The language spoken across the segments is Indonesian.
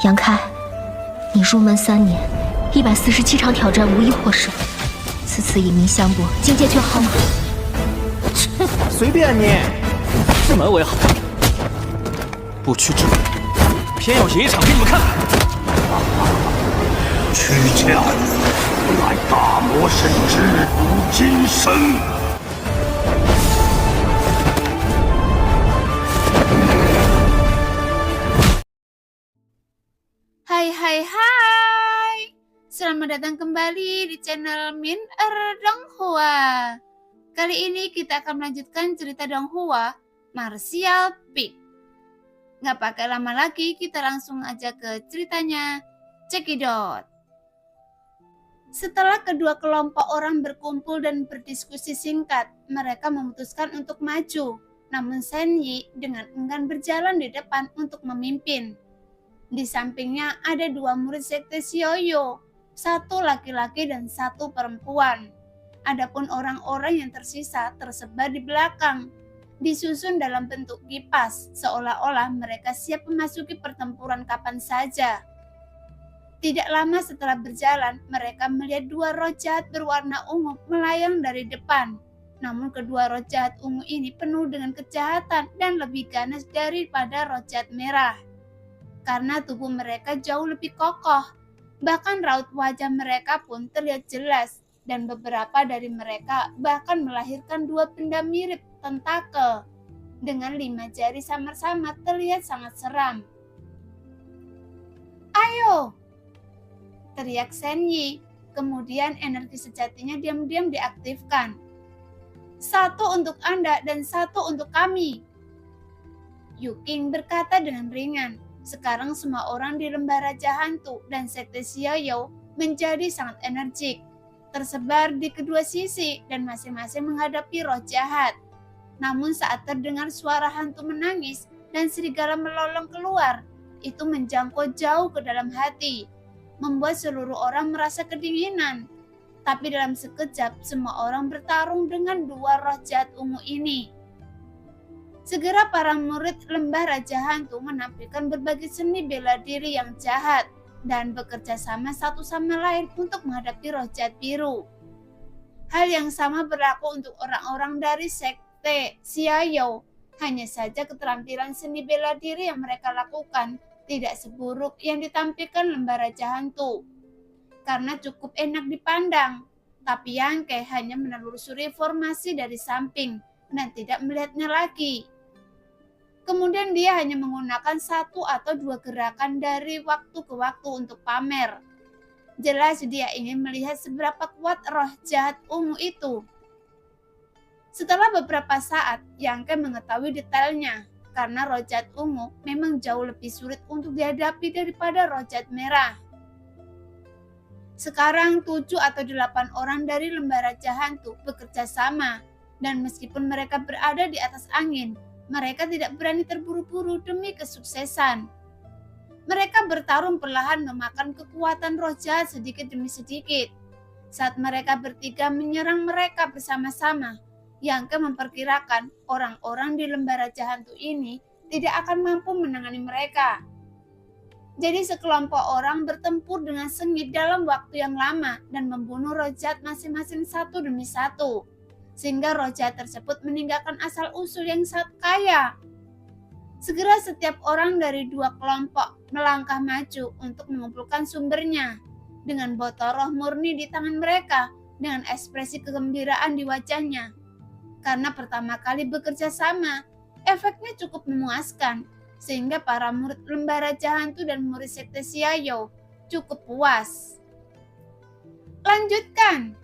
杨开，你入门3年，147场挑战无一获胜，此次以名相搏，境界却好吗？切，随便你。自门为好，不屈之辈，偏要赢一场给你们看看。屈强，乃大魔神之金身。Hai, selamat datang kembali di channel Min Donghua. Kali ini kita akan melanjutkan cerita Donghua Martial Peak. Nggak pakai lama lagi, kita langsung aja ke ceritanya. Cekidot. Setelah kedua kelompok orang berkumpul dan berdiskusi singkat, mereka memutuskan untuk maju. Namun Shen Yi dengan enggan berjalan di depan untuk memimpin. Di sampingnya ada 2 murid sekte Xiaoyu, 1 laki-laki dan 1 perempuan. Adapun orang-orang yang tersisa tersebar di belakang, disusun dalam bentuk kipas, seolah-olah mereka siap memasuki pertempuran kapan saja. Tidak lama setelah berjalan, mereka melihat 2 roh jahat berwarna ungu melayang dari depan. Namun kedua roh jahat ungu ini penuh dengan kejahatan dan lebih ganas daripada roh jahat merah. Karena tubuh mereka jauh lebih kokoh, bahkan raut wajah mereka pun terlihat jelas, dan beberapa dari mereka bahkan melahirkan 2 benda mirip tentakel, dengan 5 jari samar-samar terlihat sangat seram. "Ayo!" teriak Shen Yi, kemudian energi sejatinya diam-diam diaktifkan. "1 untuk Anda dan 1 untuk kami," Yu Qing berkata dengan ringan. Sekarang semua orang di lembah Raja Hantu dan sekte Xiaoyu menjadi sangat energik, tersebar di kedua sisi dan masing-masing menghadapi roh jahat. Namun saat terdengar suara hantu menangis dan serigala melolong keluar, itu menjangkau jauh ke dalam hati, membuat seluruh orang merasa kedinginan. Tapi dalam sekejap semua orang bertarung dengan 2 roh jahat ungu ini. Segera para murid lembah Raja Hantu menampilkan berbagai seni bela diri yang jahat dan bekerja sama satu sama lain untuk menghadapi roh jahat biru. Hal yang sama berlaku untuk orang-orang dari sekte Xiaoyu. Hanya saja keterampilan seni bela diri yang mereka lakukan tidak seburuk yang ditampilkan lembah Raja Hantu. Karena cukup enak dipandang, tapi Yangke hanya menelusuri formasi dari samping dan tidak melihatnya lagi. Kemudian dia hanya menggunakan 1 atau 2 gerakan dari waktu ke waktu untuk pamer. Jelas dia ingin melihat seberapa kuat roh jahat ungu itu. Setelah beberapa saat, Yangke mengetahui detailnya, karena roh jahat ungu memang jauh lebih sulit untuk dihadapi daripada roh jahat merah. Sekarang 7 atau 8 orang dari lembah Raja Hantu bekerja sama, dan meskipun mereka berada di atas angin, mereka tidak berani terburu-buru demi kesuksesan. Mereka bertarung perlahan memakan kekuatan roh jahat sedikit demi sedikit. Saat mereka bertiga menyerang mereka bersama-sama, Yangke memperkirakan orang-orang di lembah Raja Hantu ini tidak akan mampu menangani mereka. Jadi sekelompok orang bertempur dengan sengit dalam waktu yang lama dan membunuh roh jahat masing-masing 1 demi 1. Sehingga roh jahat tersebut meninggalkan asal-usul yang sangat kaya. Segera setiap orang dari 2 kelompok melangkah maju untuk mengumpulkan sumbernya, dengan botol roh murni di tangan mereka, dengan ekspresi kegembiraan di wajahnya. Karena pertama kali bekerja sama, efeknya cukup memuaskan, sehingga para murid lembah Raja Hantu dan murid sekte Xiaoyu cukup puas. "Lanjutkan!"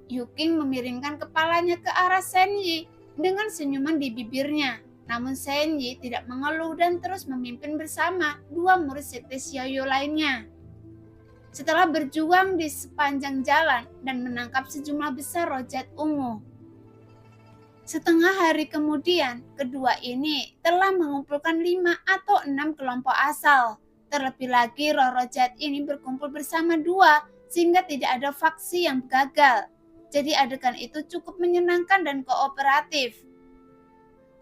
Yu Qing memiringkan kepalanya ke arah Shen Yi dengan senyuman di bibirnya. Namun Shen Yi tidak mengeluh dan terus memimpin bersama 2 murid sekte Xiaoyu lainnya. Setelah berjuang di sepanjang jalan dan menangkap sejumlah besar roh jahat ungu, setengah hari kemudian kedua ini telah mengumpulkan 5 atau 6 kelompok asal. Terlebih lagi roh-roh jahat ini berkumpul bersama 2 sehingga tidak ada faksi yang gagal. Jadi adegan itu cukup menyenangkan dan kooperatif.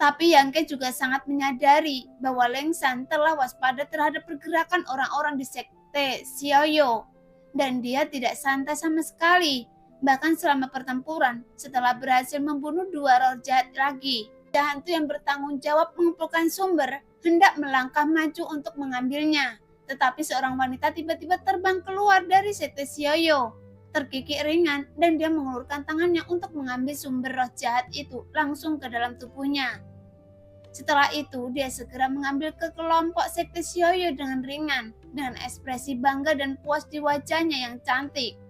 Tapi Yang Ke juga sangat menyadari bahwa Leng San telah waspada terhadap pergerakan orang-orang di sekte Xiaoyu. Dan dia tidak santai sama sekali. Bahkan selama pertempuran, setelah berhasil membunuh 2 roh jahat lagi, hantu yang bertanggung jawab mengumpulkan sumber hendak melangkah maju untuk mengambilnya. Tetapi seorang wanita tiba-tiba terbang keluar dari sekte Xiaoyu, terkikik ringan, dan dia mengulurkan tangannya untuk mengambil sumber roh jahat itu langsung ke dalam tubuhnya. Setelah itu, dia segera mengambil ke kelompok sekte Xiaoyu dengan ringan, dengan ekspresi bangga dan puas di wajahnya yang cantik.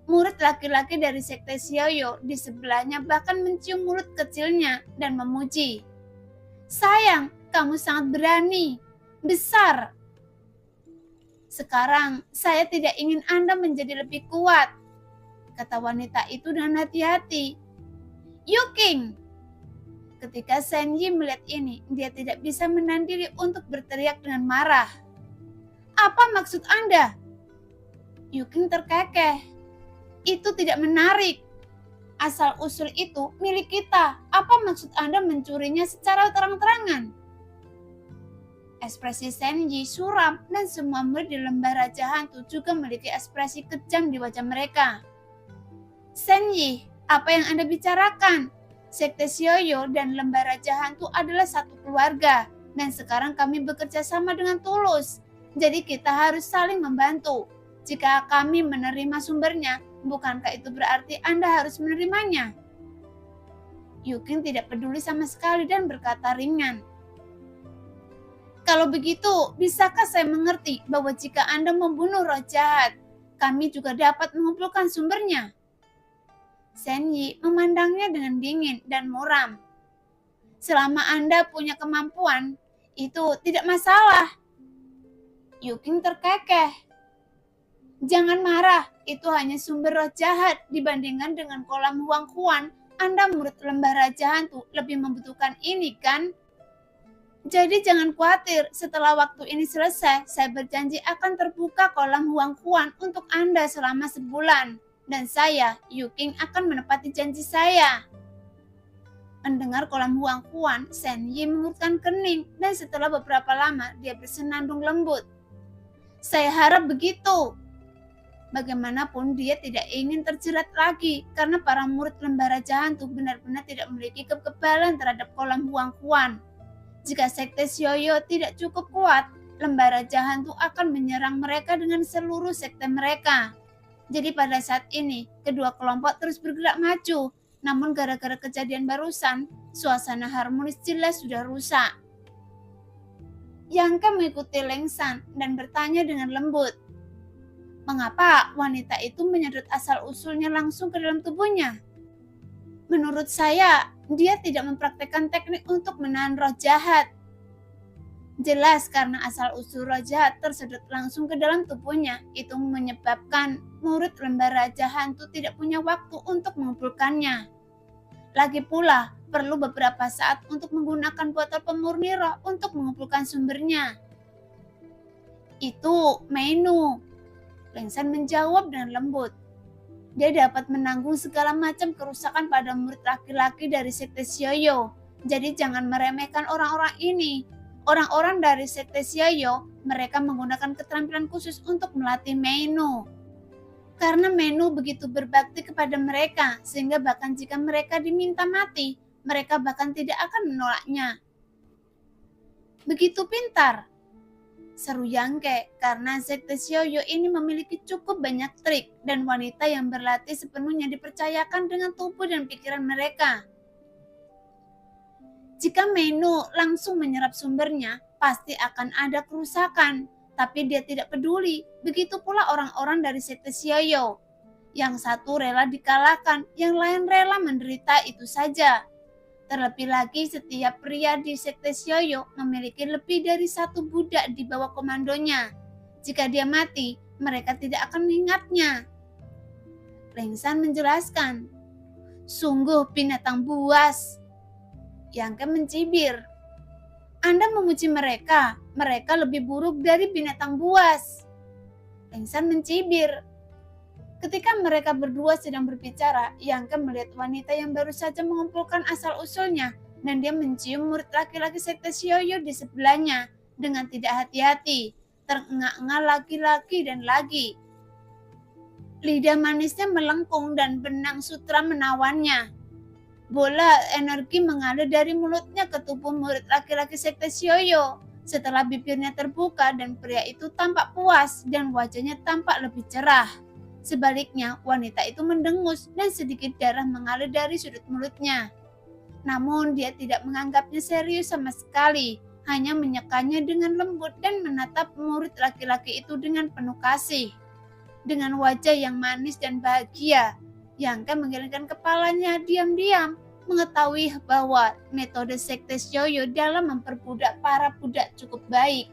Murid laki-laki dari sekte Xiaoyu di sebelahnya bahkan mencium mulut kecilnya dan memuji. "Sayang, kamu sangat berani, besar. Sekarang, saya tidak ingin Anda menjadi lebih kuat," kata wanita itu dengan hati-hati. "Yuking!" Ketika Shen Yi melihat ini, dia tidak bisa menahan diri untuk berteriak dengan marah. "Apa maksud Anda?" Yuking terkekeh. "Itu tidak menarik. Asal-usul itu milik kita. Apa maksud Anda mencurinya secara terang-terangan?" Ekspresi Shen Yi suram dan semua murid di lembah Raja Hantu juga memiliki ekspresi kejam di wajah mereka. "Shen Yi, apa yang Anda bicarakan? Sekte Xiaoyu dan lembah Raja Hantu adalah satu keluarga, dan sekarang kami bekerja sama dengan tulus. Jadi kita harus saling membantu. Jika kami menerima sumbernya, bukankah itu berarti Anda harus menerimanya?" Yuking tidak peduli sama sekali dan berkata ringan. "Kalau begitu, bisakah saya mengerti bahwa jika Anda membunuh roh jahat, kami juga dapat mengumpulkan sumbernya?" Shen Yi memandangnya dengan dingin dan muram. "Selama Anda punya kemampuan, itu tidak masalah." Yuking terkekeh. "Jangan marah, itu hanya sumber roh jahat dibandingkan dengan kolam Huang Kuan. Anda murid lembah Raja Hantu lebih membutuhkan ini, kan? Jadi jangan khawatir, setelah waktu ini selesai, saya berjanji akan terbuka kolam Huang Kuan untuk Anda selama sebulan. Dan saya, Yuking, akan menepati janji saya." Mendengar kolam Huang Kuan, Shen Yi mengurutkan kening, dan setelah beberapa lama dia bersenandung lembut. "Saya harap begitu." Bagaimanapun dia tidak ingin terjerat lagi, karena para murid lembah Raja Hantu benar-benar tidak memiliki kekebalan terhadap kolam Huang Kuan. Jika sekte Xiaoyu tidak cukup kuat, lembah Raja Hantu akan menyerang mereka dengan seluruh sekte mereka. Jadi pada saat ini, kedua kelompok terus bergerak maju. Namun gara-gara kejadian barusan, suasana harmonis jelas sudah rusak. Yang Ke mengikuti Leng San dan bertanya dengan lembut. Mengapa wanita itu menyedot asal-usulnya langsung ke dalam tubuhnya? Menurut saya, dia tidak mempraktekkan teknik untuk menahan roh jahat. Jelas karena asal-usul roh jahat tersedot langsung ke dalam tubuhnya, itu menyebabkan murid lembah Raja Hantu tidak punya waktu untuk mengumpulkannya. Lagi pula, perlu beberapa saat untuk menggunakan botol pemurni roh untuk mengumpulkan sumbernya. "Itu Meinu," Leng San menjawab dengan lembut. Dia dapat menanggung segala macam kerusakan pada murid laki-laki dari sekte Xiaoyu. Jadi jangan meremehkan orang-orang ini. Orang-orang dari sekte Xiaoyu, mereka menggunakan keterampilan khusus untuk melatih Meinu. Karena Meinu begitu berbakti kepada mereka, sehingga bahkan jika mereka diminta mati, mereka bahkan tidak akan menolaknya. "Begitu pintar," seru Yang Ke, karena sekte Xiaoyu ini memiliki cukup banyak trik, dan wanita yang berlatih sepenuhnya dipercayakan dengan tubuh dan pikiran mereka. Jika Meinu langsung menyerap sumbernya, pasti akan ada kerusakan. Tapi dia tidak peduli. Begitu pula orang-orang dari sekte Xiaoyu. Yang satu rela dikalahkan, yang lain rela menderita, itu saja. Terlebih lagi setiap pria di sekte Xiaoyu memiliki lebih dari satu budak di bawah komandonya. Jika dia mati, mereka tidak akan mengingatnya. Leng San menjelaskan. "Sungguh binatang buas." Yang Ke mencibir. "Anda memuji mereka, mereka lebih buruk dari binatang buas." Leng San mencibir. Ketika mereka berdua sedang berbicara, Yang Ke melihat wanita yang baru saja mengumpulkan asal-usulnya dan dia mencium murid laki-laki sekte Xiaoyu di sebelahnya dengan tidak hati-hati, terengah-engah lagi-lagi dan lagi. Lidah manisnya melengkung dan benang sutra menawannya. Bola energi mengalir dari mulutnya ke tubuh murid laki-laki sekte Xiaoyu. Setelah bibirnya terbuka dan pria itu tampak puas dan wajahnya tampak lebih cerah. Sebaliknya, wanita itu mendengus dan sedikit darah mengalir dari sudut mulutnya. Namun dia tidak menganggapnya serius sama sekali, hanya menyekanya dengan lembut dan menatap murid laki-laki itu dengan penuh kasih. Dengan wajah yang manis dan bahagia, Yang Ke menggelengkan kepalanya diam-diam, mengetahui bahwa metode sekte Xiaoyu dalam memperbudak para budak cukup baik.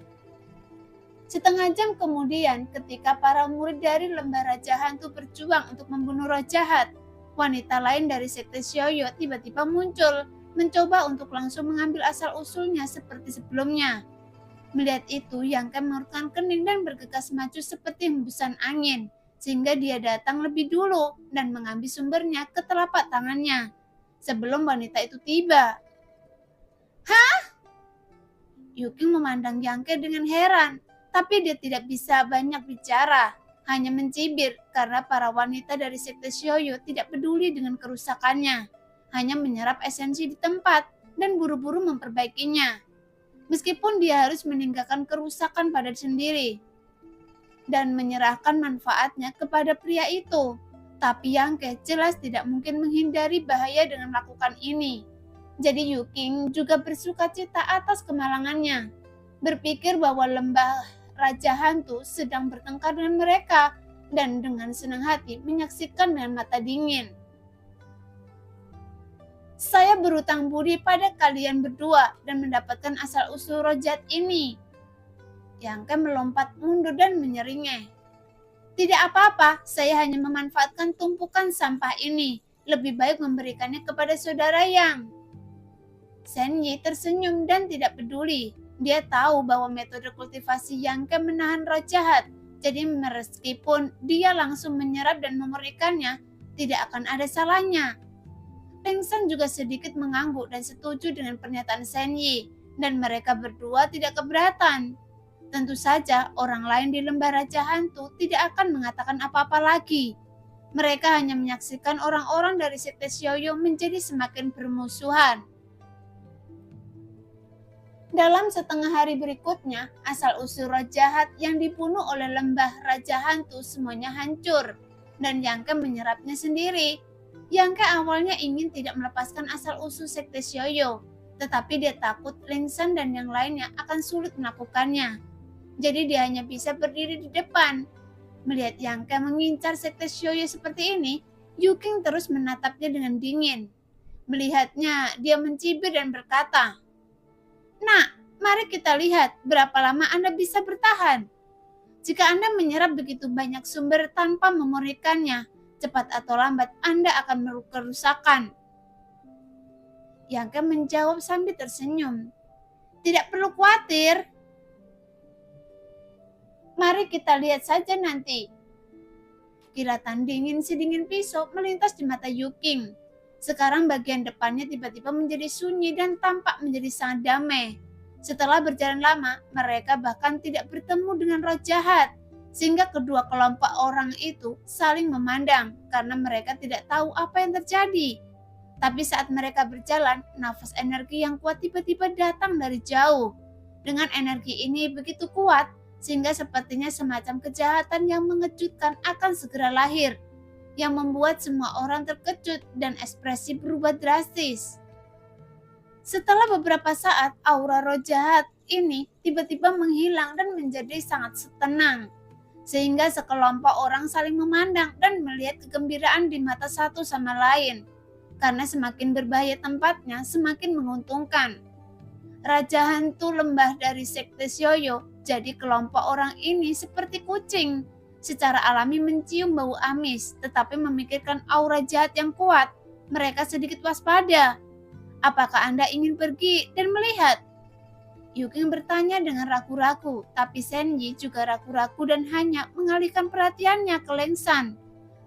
Setengah jam kemudian, ketika para murid dari lembah Raja Hantu berjuang untuk membunuh roh jahat, wanita lain dari sekte Xiaoyu tiba-tiba muncul, mencoba untuk langsung mengambil asal-usulnya seperti sebelumnya. Melihat itu, Yang Ke mengerutkan kening dan bergegas maju seperti hembusan angin, sehingga dia datang lebih dulu dan mengambil sumbernya ke telapak tangannya, sebelum wanita itu tiba. Hah? Yuking memandang Yang Ke dengan heran, tapi dia tidak bisa banyak bicara, hanya mencibir karena para wanita dari sekte Xiaoyu tidak peduli dengan kerusakannya, hanya menyerap esensi di tempat dan buru-buru memperbaikinya. Meskipun dia harus meninggalkan kerusakan pada diri sendiri dan menyerahkan manfaatnya kepada pria itu, tapi Yang Ke jelas tidak mungkin menghindari bahaya dengan melakukan ini. Jadi Yuking juga bersuka cita atas kemalangannya, berpikir bahwa lembah Raja Hantu sedang bertengkar dengan mereka dan dengan senang hati menyaksikan dengan mata dingin. Saya berutang budi pada kalian berdua dan mendapatkan asal-usul roh jahat ini. Yang Ke melompat mundur dan menyeringai. Tidak apa-apa, saya hanya memanfaatkan tumpukan sampah ini. Lebih baik memberikannya kepada saudara Yang. Shen Yi tersenyum dan tidak peduli. Dia tahu bahwa metode kultivasi Yang Ke menahan roh jahat. Jadi meskipun dia langsung menyerap dan memberikannya, tidak akan ada salahnya. Leng San juga sedikit mengangguk dan setuju dengan pernyataan Shen Yi, dan mereka berdua tidak keberatan. Tentu saja orang lain di lembah Raja Hantu tidak akan mengatakan apa-apa lagi. Mereka hanya menyaksikan orang-orang dari sekte Xiaoyu menjadi semakin bermusuhan. Dalam setengah hari berikutnya, asal-usul roh jahat yang dibunuh oleh lembah Raja Hantu semuanya hancur, dan Yang Ke menyerapnya sendiri. Yang Ke awalnya ingin tidak melepaskan asal-usul sekte Xiaoyu, tetapi dia takut Leng San dan yang lainnya akan sulit melakukannya. Jadi dia hanya bisa berdiri di depan. Melihat Yang Ke mengincar sekte Xiaoyu seperti ini, Yuking terus menatapnya dengan dingin. Melihatnya, dia mencibir dan berkata, "Nak, mari kita lihat berapa lama Anda bisa bertahan. Jika Anda menyerap begitu banyak sumber tanpa memurnikannya, cepat atau lambat Anda akan melakukan kerusakan." Yang Ke menjawab sambil tersenyum. "Tidak perlu khawatir. Mari kita lihat saja nanti." Kilatan dingin sedingin pisau melintas di mata Yuking. Sekarang bagian depannya tiba-tiba menjadi sunyi dan tampak menjadi sangat damai. Setelah berjalan lama, mereka bahkan tidak bertemu dengan roh jahat, sehingga kedua kelompok orang itu saling memandang karena mereka tidak tahu apa yang terjadi. Tapi saat mereka berjalan, nafas energi yang kuat tiba-tiba datang dari jauh. Dengan energi ini begitu kuat, sehingga sepertinya semacam kejahatan yang mengejutkan akan segera lahir, yang membuat semua orang terkejut dan ekspresi berubah drastis. Setelah beberapa saat, aura roh jahat ini tiba-tiba menghilang dan menjadi sangat tenang, sehingga sekelompok orang saling memandang dan melihat kegembiraan di mata satu sama lain, karena semakin berbahaya tempatnya, semakin menguntungkan. Raja Hantu lembah dari sekte Xiaoyu, jadi kelompok orang ini seperti kucing, secara alami mencium bau amis, tetapi memikirkan aura jahat yang kuat, mereka sedikit waspada. "Apakah Anda ingin pergi dan melihat?" Yuking bertanya dengan ragu-ragu, tapi Shen Yi juga ragu-ragu dan hanya mengalihkan perhatiannya ke Leng San.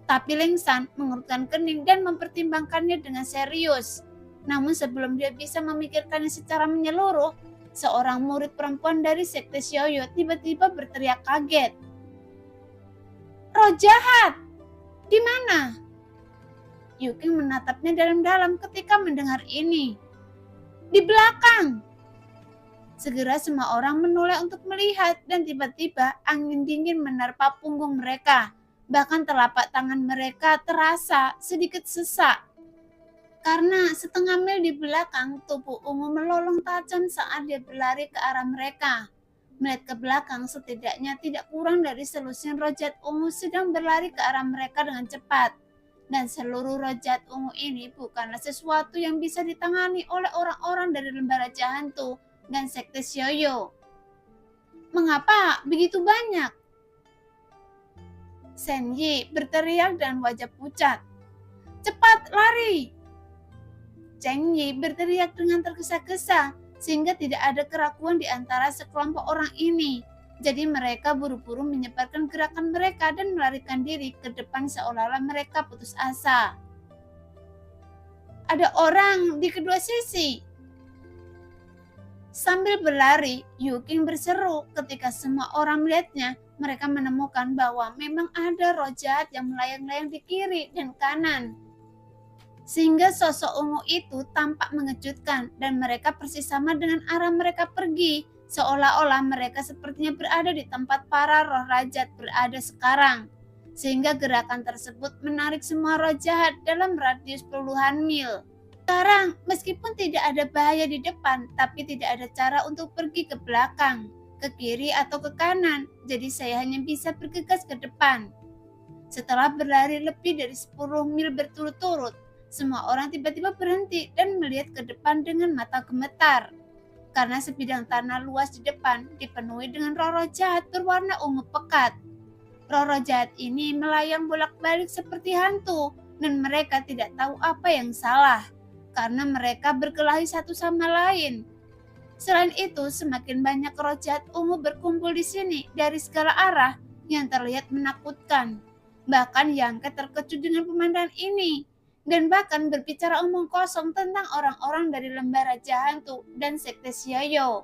Tapi Leng San mengerutkan kening dan mempertimbangkannya dengan serius. Namun sebelum dia bisa memikirkannya secara menyeluruh, seorang murid perempuan dari sekte Xiaoyu tiba-tiba berteriak kaget. "Roh jahat! Di mana?" Yuking menatapnya dalam-dalam ketika mendengar ini. "Di belakang!" Segera semua orang menoleh untuk melihat dan tiba-tiba angin dingin menerpa punggung mereka. Bahkan telapak tangan mereka terasa sedikit sesak. Karena setengah mil di belakang, tubuh ungu melolong tajam saat dia berlari ke arah mereka. Melihat ke belakang, setidaknya tidak kurang dari selusin rojat ungu sedang berlari ke arah mereka dengan cepat. Dan seluruh rojat ungu ini bukanlah sesuatu yang bisa ditangani oleh orang-orang dari lembaga Raja Hantu dan sekte Xiaoyu. Mengapa begitu banyak? Shen Yi berteriak dengan wajah pucat. "Cepat lari!" Cheng Yi berteriak dengan tergesa-gesa sehingga tidak ada keraguan di antara sekelompok orang ini. Jadi mereka buru-buru menyebarkan gerakan mereka dan melarikan diri ke depan seolah-olah mereka putus asa. Ada orang di kedua sisi. Sambil berlari, Yuking berseru. Ketika semua orang melihatnya, mereka menemukan bahwa memang ada roh jahat yang melayang-layang di kiri dan kanan. Sehingga sosok ungu itu tampak mengejutkan dan mereka persis sama dengan arah mereka pergi, seolah-olah mereka sepertinya berada di tempat para roh rajat berada sekarang. Sehingga gerakan tersebut menarik semua roh jahat dalam radius puluhan mil. Sekarang, meskipun tidak ada bahaya di depan, tapi tidak ada cara untuk pergi ke belakang, ke kiri atau ke kanan, jadi saya hanya bisa bergegas ke depan. Setelah berlari lebih dari 10 mil berturut-turut, semua orang tiba-tiba berhenti dan melihat ke depan dengan mata gemetar. Karena sebidang tanah luas di depan dipenuhi dengan roh-roh jahat berwarna ungu pekat. Roh-roh jahat ini melayang bolak-balik seperti hantu dan mereka tidak tahu apa yang salah. Karena mereka berkelahi satu sama lain. Selain itu, semakin banyak roh jahat ungu berkumpul di sini dari segala arah yang terlihat menakutkan. Bahkan Yangke terkejut dengan pemandangan ini dan bahkan berbicara omong kosong tentang orang-orang dari lembaga Raja Hantu dan sekte Xiaoyu.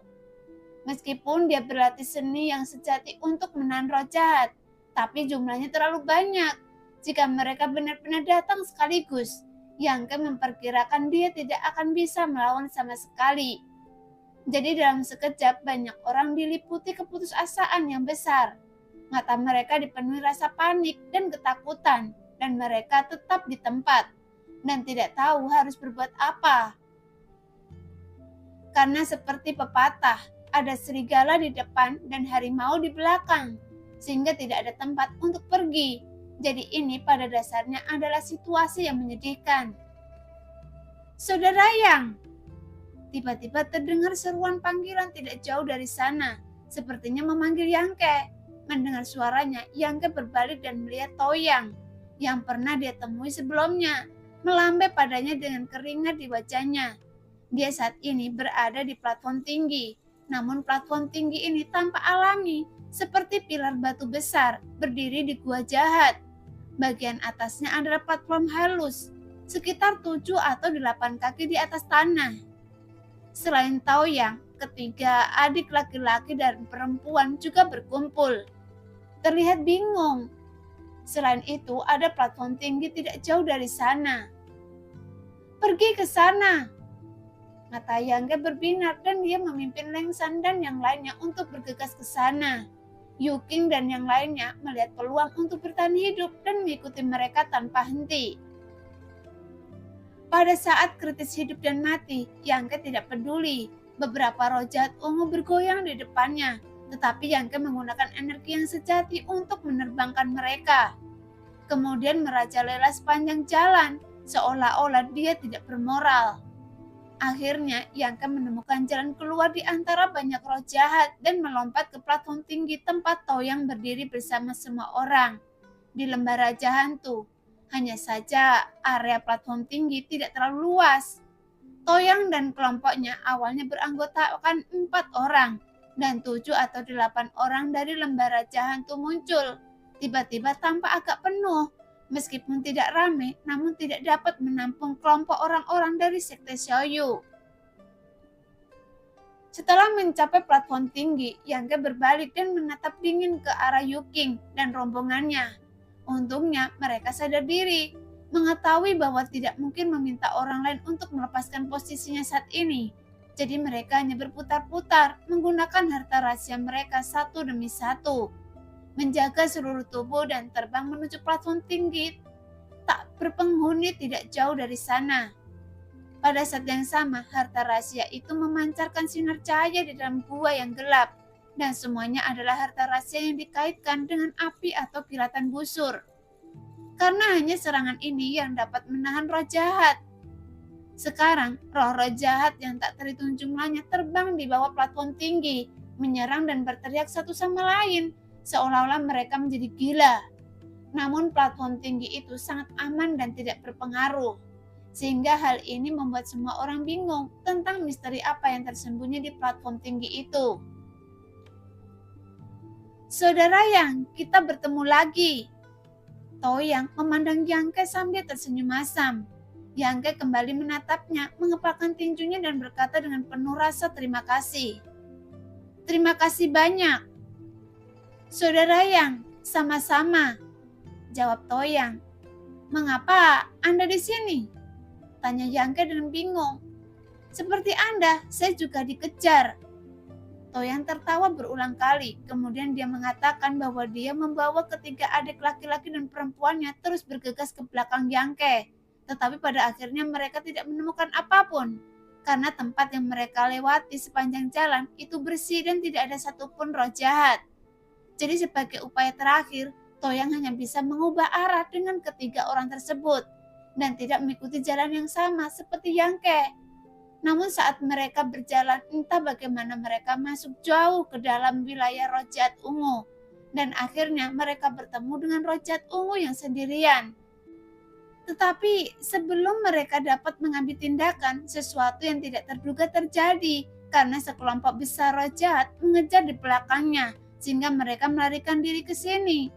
Meskipun dia berlatih seni yang sejati untuk menahan roh jahat, tapi jumlahnya terlalu banyak. Jika mereka benar-benar datang sekaligus, Yangke memperkirakan dia tidak akan bisa melawan sama sekali. Jadi dalam sekejap banyak orang diliputi keputusasaan yang besar. Mata mereka dipenuhi rasa panik dan ketakutan dan mereka tetap di tempat dan tidak tahu harus berbuat apa. Karena seperti pepatah, ada serigala di depan dan harimau di belakang, sehingga tidak ada tempat untuk pergi. Jadi ini pada dasarnya adalah situasi yang menyedihkan. "Saudara Yang!" Tiba-tiba terdengar seruan panggilan tidak jauh dari sana, sepertinya memanggil Yangke. Mendengar suaranya, Yangke berbalik dan melihat Toyang yang pernah dia temui sebelumnya, melambai padanya dengan keringat di wajahnya. Dia saat ini berada di platform tinggi, namun platform tinggi ini tampak alami, seperti pilar batu besar berdiri di gua jahat. Bagian atasnya adalah platform halus, sekitar 7 atau 8 kaki di atas tanah. Selain Taoyang, ketiga adik laki-laki dan perempuan juga berkumpul. Terlihat bingung. Selain itu, ada platform tinggi tidak jauh dari sana. "Pergi ke sana!" Mata Yangke berbinar dan dia memimpin Leng San dan yang lainnya untuk bergegas ke sana. Yuking dan yang lainnya melihat peluang untuk bertahan hidup dan mengikuti mereka tanpa henti. Pada saat kritis hidup dan mati, Yangke tidak peduli. Beberapa roh jahat ungu bergoyang di depannya, tetapi Yangke menggunakan energi yang sejati untuk menerbangkan mereka. Kemudian merajalela sepanjang jalan, seolah-olah dia tidak bermoral. Akhirnya, Yangke menemukan jalan keluar di antara banyak roh jahat dan melompat ke platform tinggi tempat Taoyang berdiri bersama semua orang di lembah Raja Hantu. Hanya saja, area platform tinggi tidak terlalu luas. Taoyang dan kelompoknya awalnya beranggotakan 4 orang, dan 7 atau 8 orang dari lembah Raja Hantu muncul. Tiba-tiba tampak agak penuh, Meskipun tidak ramai, namun tidak dapat menampung kelompok orang-orang dari sekte Xiaoyu. Setelah mencapai platform tinggi, Yang Ke berbalik dan menatap dingin ke arah Yuking dan rombongannya. Untungnya mereka sadar diri, mengetahui bahwa tidak mungkin meminta orang lain untuk melepaskan posisinya saat ini. Jadi mereka hanya berputar-putar menggunakan harta rahasia mereka satu demi satu. Menjaga seluruh tubuh dan terbang menuju platform tinggi tak berpenghuni tidak jauh dari sana. Pada saat yang sama, harta rahasia itu memancarkan sinar cahaya di dalam gua yang gelap, dan semuanya adalah harta rahasia yang dikaitkan dengan api atau kilatan busur. Karena hanya serangan ini yang dapat menahan roh jahat. Sekarang, roh-roh jahat yang tak terhitung jumlahnya terbang di bawah platform tinggi, menyerang dan berteriak satu sama lain, seolah-olah mereka menjadi gila. Namun platform tinggi itu sangat aman dan tidak berpengaruh, sehingga hal ini membuat semua orang bingung tentang misteri apa yang tersembunyi di platform tinggi itu. Saudara Yang, kita bertemu lagi. Toyang memandang Yang Ke sambil tersenyum masam. Yang Ke kembali menatapnya, mengepalkan tinjunya dan berkata dengan penuh rasa terima kasih. Terima kasih banyak. Saudara Yang, sama-sama, jawab Toyang. Mengapa Anda di sini? Tanya Yang Ke dengan bingung. Seperti Anda, saya juga dikejar. Toyang tertawa berulang kali, kemudian dia mengatakan bahwa dia membawa ketiga adik laki-laki dan perempuannya terus bergegas ke belakang Yang Ke. Tetapi pada akhirnya mereka tidak menemukan apapun, karena tempat yang mereka lewati sepanjang jalan itu bersih dan tidak ada satupun roh jahat. Jadi sebagai upaya terakhir, Toyang hanya bisa mengubah arah dengan ketiga orang tersebut, dan tidak mengikuti jalan yang sama seperti Yang Ke. Namun saat mereka berjalan, entah bagaimana mereka masuk jauh ke dalam wilayah roh jahat ungu, dan akhirnya mereka bertemu dengan roh jahat ungu yang sendirian. Tetapi sebelum mereka dapat mengambil tindakan, sesuatu yang tidak terduga terjadi karena sekelompok besar roh jahat mengejar di belakangnya sehingga mereka melarikan diri ke sini.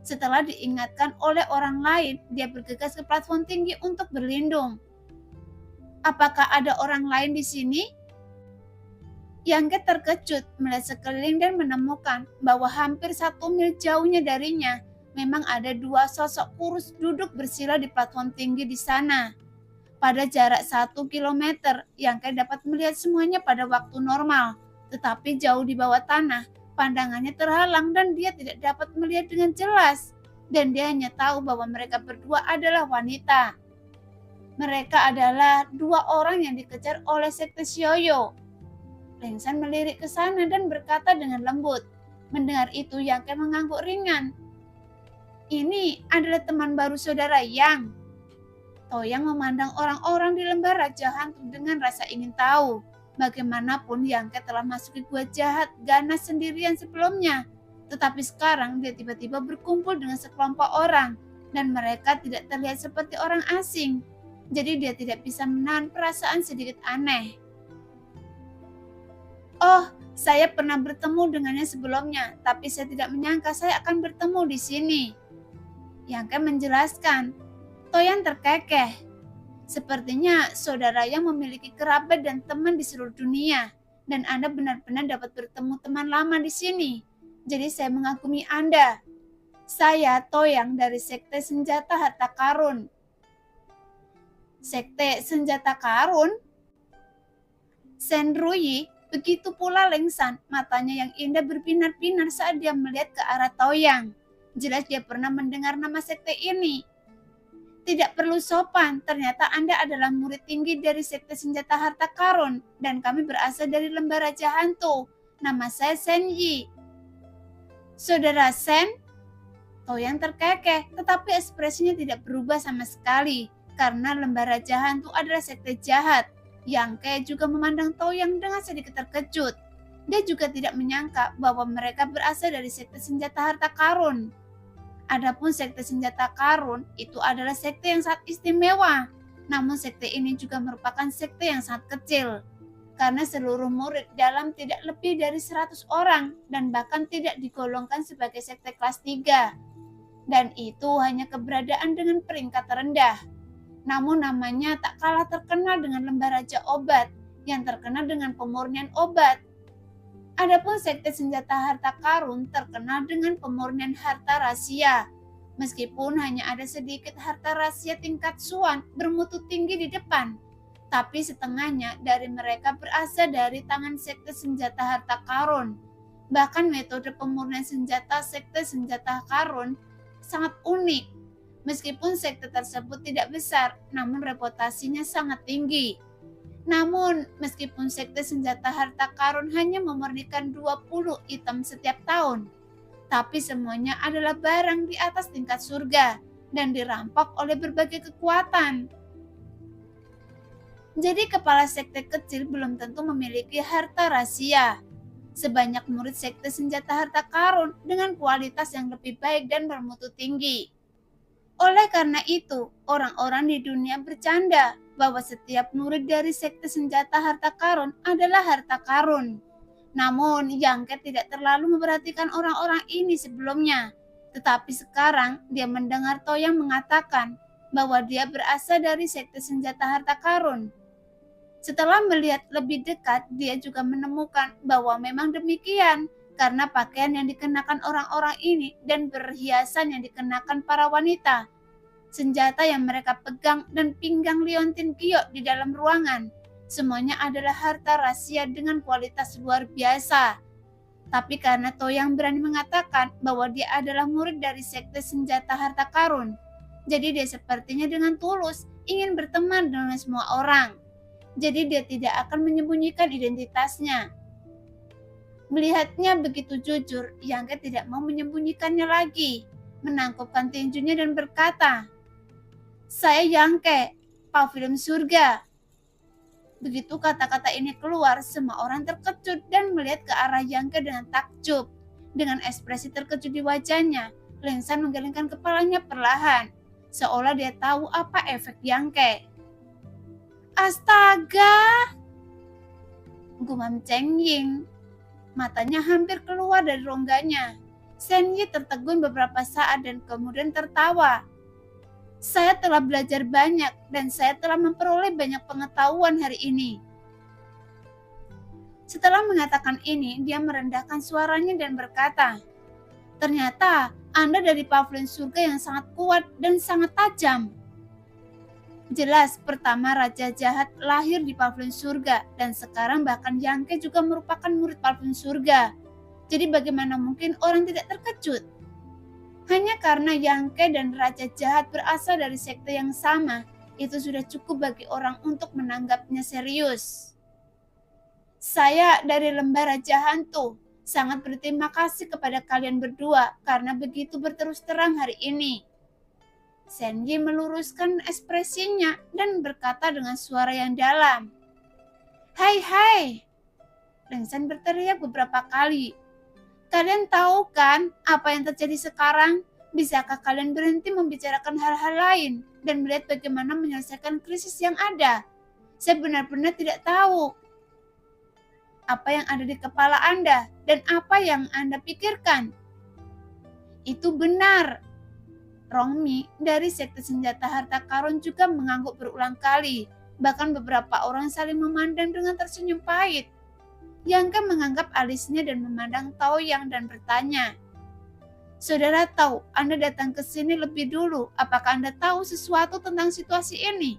Setelah diingatkan oleh orang lain, dia bergegas ke platform tinggi untuk berlindung. Apakah ada orang lain di sini? Yang Ke terkejut melihat sekeliling dan menemukan bahwa hampir 1 mil jauhnya darinya memang ada 2 sosok kurus duduk bersila di platform tinggi di sana. Pada jarak 1 kilometer, Yang Ke dapat melihat semuanya pada waktu normal. Tetapi jauh di bawah tanah, pandangannya terhalang dan dia tidak dapat melihat dengan jelas. Dan dia hanya tahu bahwa mereka berdua adalah wanita. Mereka adalah 2 orang yang dikejar oleh sekte Xiaoyu. Leng San melirik ke sana dan berkata dengan lembut. Mendengar itu, Yang Ke mengangguk ringan. Ini adalah teman baru saudara Yang. Toyang memandang orang-orang di lembah Raja Hantu dengan rasa ingin tahu. Bagaimanapun Yang Ke telah masuk ke gua jahat ganas sendirian sebelumnya. Tetapi sekarang dia tiba-tiba berkumpul dengan sekelompok orang. Dan mereka tidak terlihat seperti orang asing. Jadi dia tidak bisa menahan perasaan sedikit aneh. Oh, saya pernah bertemu dengannya sebelumnya. Tapi saya tidak menyangka saya akan bertemu di sini. Yang Ke menjelaskan. Toyang terkekeh. Sepertinya saudara Yang memiliki kerabat dan teman di seluruh dunia. Dan Anda benar-benar dapat bertemu teman lama di sini. Jadi saya mengagumi Anda. Saya Toyang dari Sekte Senjata Harta Karun. Sekte Senjata Karun? Senruyi, begitu pula Leng San, matanya yang indah berbinar-binar saat dia melihat ke arah Toyang. Jelas dia pernah mendengar nama sekte ini. Tidak perlu sopan, ternyata Anda adalah murid tinggi dari Sekte Senjata Harta Karun, dan kami berasal dari Lembah Raja Hantu. Nama saya Sen Yi. Saudara Sen? Toyang terkekeh, tetapi ekspresinya tidak berubah sama sekali, karena Lembah Raja Hantu adalah sekte jahat. Yang Ke juga memandang Toyang dengan sedikit terkejut. Dia juga tidak menyangka bahwa mereka berasal dari Sekte Senjata Harta Karun. Adapun Sekte Senjata Karun itu adalah sekte yang sangat istimewa. Namun sekte ini juga merupakan sekte yang sangat kecil. Karena seluruh murid dalam tidak lebih dari 100 orang dan bahkan tidak digolongkan sebagai sekte kelas 3. Dan itu hanya keberadaan dengan peringkat rendah. Namun namanya tak kalah terkenal dengan Lembah Raja Obat yang terkenal dengan pemurnian obat. Adapun sekte senjata harta karun terkenal dengan pemurnian harta rahasia. Meskipun hanya ada sedikit harta rahasia tingkat suan bermutu tinggi di depan, tapi setengahnya dari mereka berasal dari tangan sekte senjata harta karun. Bahkan metode pemurnian senjata sekte senjata karun sangat unik. Meskipun sekte tersebut tidak besar, namun reputasinya sangat tinggi. Namun, meskipun sekte senjata harta karun hanya memurnikan 20 item setiap tahun, tapi semuanya adalah barang di atas tingkat surga dan dirampak oleh berbagai kekuatan. Jadi kepala sekte kecil belum tentu memiliki harta rahasia. Sebanyak murid sekte senjata harta karun dengan kualitas yang lebih baik dan bermutu tinggi. Oleh karena itu, orang-orang di dunia bercanda bahwa setiap murid dari sekte senjata harta karun adalah harta karun. Namun, Yangke tidak terlalu memperhatikan orang-orang ini sebelumnya. Tetapi sekarang dia mendengar Toyang mengatakan bahwa dia berasal dari sekte senjata harta karun. Setelah melihat lebih dekat, dia juga menemukan bahwa memang demikian, karena pakaian yang dikenakan orang-orang ini dan perhiasan yang dikenakan para wanita, senjata yang mereka pegang dan pinggang liontin giok di dalam ruangan, semuanya adalah harta rahasia dengan kualitas luar biasa. Tapi karena Toyang berani mengatakan bahwa dia adalah murid dari sekte senjata harta karun, jadi dia sepertinya dengan tulus ingin berteman dengan semua orang. Jadi dia tidak akan menyembunyikan identitasnya. Melihatnya begitu jujur, Yangke tidak mau menyembunyikannya lagi, menangkupkan tinjunya dan berkata, "Saya Yangke, pavilion surga." Begitu kata-kata ini keluar, semua orang terkejut dan melihat ke arah Yangke dengan takjub. Dengan ekspresi terkejut di wajahnya, Lengsan menggelengkan kepalanya perlahan, seolah dia tahu apa efek Yangke. "Astaga!" gumam Cheng Ying. Matanya hampir keluar dari rongganya. Shen Yi tertegun beberapa saat dan kemudian tertawa. "Saya telah belajar banyak dan saya telah memperoleh banyak pengetahuan hari ini." Setelah mengatakan ini, dia merendahkan suaranya dan berkata, "Ternyata Anda dari pavilion surga yang sangat kuat dan sangat tajam." Jelas, pertama Raja Jahat lahir di pavilion surga dan sekarang bahkan Yangke juga merupakan murid pavilion surga. Jadi bagaimana mungkin orang tidak terkejut? Hanya karena Yangke dan Raja Jahat berasal dari sekte yang sama, itu sudah cukup bagi orang untuk menanggapnya serius. "Saya dari Lembah Raja Hantu, sangat berterima kasih kepada kalian berdua karena begitu berterus terang hari ini." Shen Yi meluruskan ekspresinya dan berkata dengan suara yang dalam, "Hai hai!" Lengsan berteriak beberapa kali. "Kalian tahu kan apa yang terjadi sekarang? Bisakah kalian berhenti membicarakan hal-hal lain dan melihat bagaimana menyelesaikan krisis yang ada? Saya benar-benar tidak tahu apa yang ada di kepala Anda dan apa yang Anda pikirkan." "Itu benar." Rongmi dari sekte senjata harta karun juga mengangguk berulang kali. Bahkan beberapa orang saling memandang dengan tersenyum pahit. Yangke menganggap alisnya dan memandang Taoyang dan bertanya, "Saudara Tao, Anda datang ke sini lebih dulu. Apakah Anda tahu sesuatu tentang situasi ini?"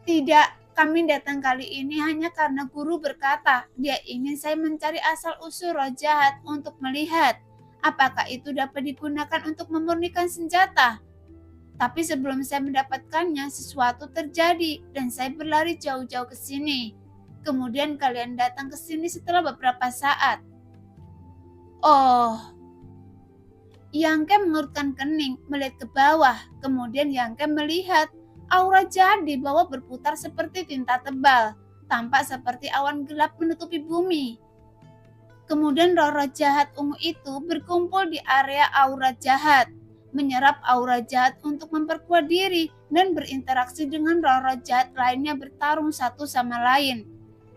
"Tidak, kami datang kali ini hanya karena guru berkata dia ingin saya mencari asal-usul roh jahat untuk melihat apakah itu dapat digunakan untuk memurnikan senjata. Tapi sebelum saya mendapatkannya, sesuatu terjadi dan saya berlari jauh-jauh ke sini. Kemudian kalian datang ke sini setelah beberapa saat." "Oh." Yangke mengurutkan kening, melihat ke bawah. Kemudian Yangke melihat aura jahat di bawah berputar seperti tinta tebal, tampak seperti awan gelap menutupi bumi. Kemudian roh-roh jahat ungu itu berkumpul di area aura jahat, menyerap aura jahat untuk memperkuat diri dan berinteraksi dengan roh-roh jahat lainnya bertarung satu sama lain.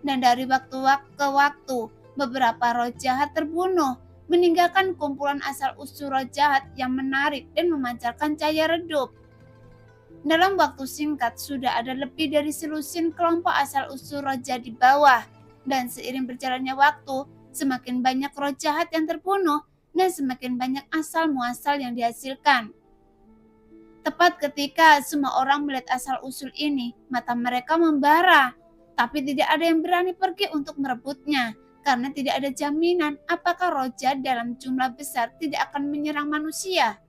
Dan dari waktu ke waktu, beberapa roh jahat terbunuh meninggalkan kumpulan asal-usul roh jahat yang menarik dan memancarkan cahaya redup. Dalam waktu singkat sudah ada lebih dari selusin kelompok asal-usul roh jahat di bawah, dan seiring berjalannya waktu, semakin banyak roh jahat yang terbunuh dan semakin banyak asal-muasal yang dihasilkan. Tepat ketika semua orang melihat asal-usul ini, mata mereka membara, tapi tidak ada yang berani pergi untuk merebutnya, karena tidak ada jaminan apakah roh jahat dalam jumlah besar tidak akan menyerang manusia.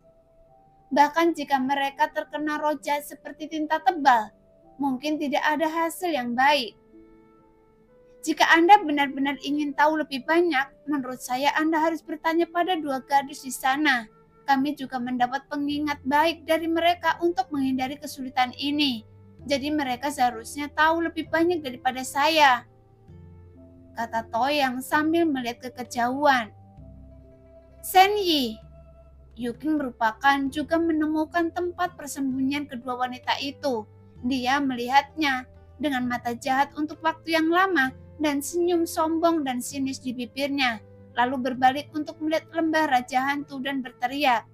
Bahkan jika mereka terkena roh jahat seperti tinta tebal, mungkin tidak ada hasil yang baik. Jika Anda benar-benar ingin tahu lebih banyak, menurut saya Anda harus bertanya pada 2 gadis di sana. Kami juga mendapat pengingat baik dari mereka untuk menghindari kesulitan ini. Jadi mereka seharusnya tahu lebih banyak daripada saya, kata Toyang sambil melihat ke kejauhan. Senyi, Yuking merupakan juga menemukan tempat persembunyian kedua wanita itu. Dia melihatnya dengan mata jahat untuk waktu yang lama dan senyum sombong dan sinis di bibirnya, lalu berbalik untuk melihat lembah raja hantu dan berteriak.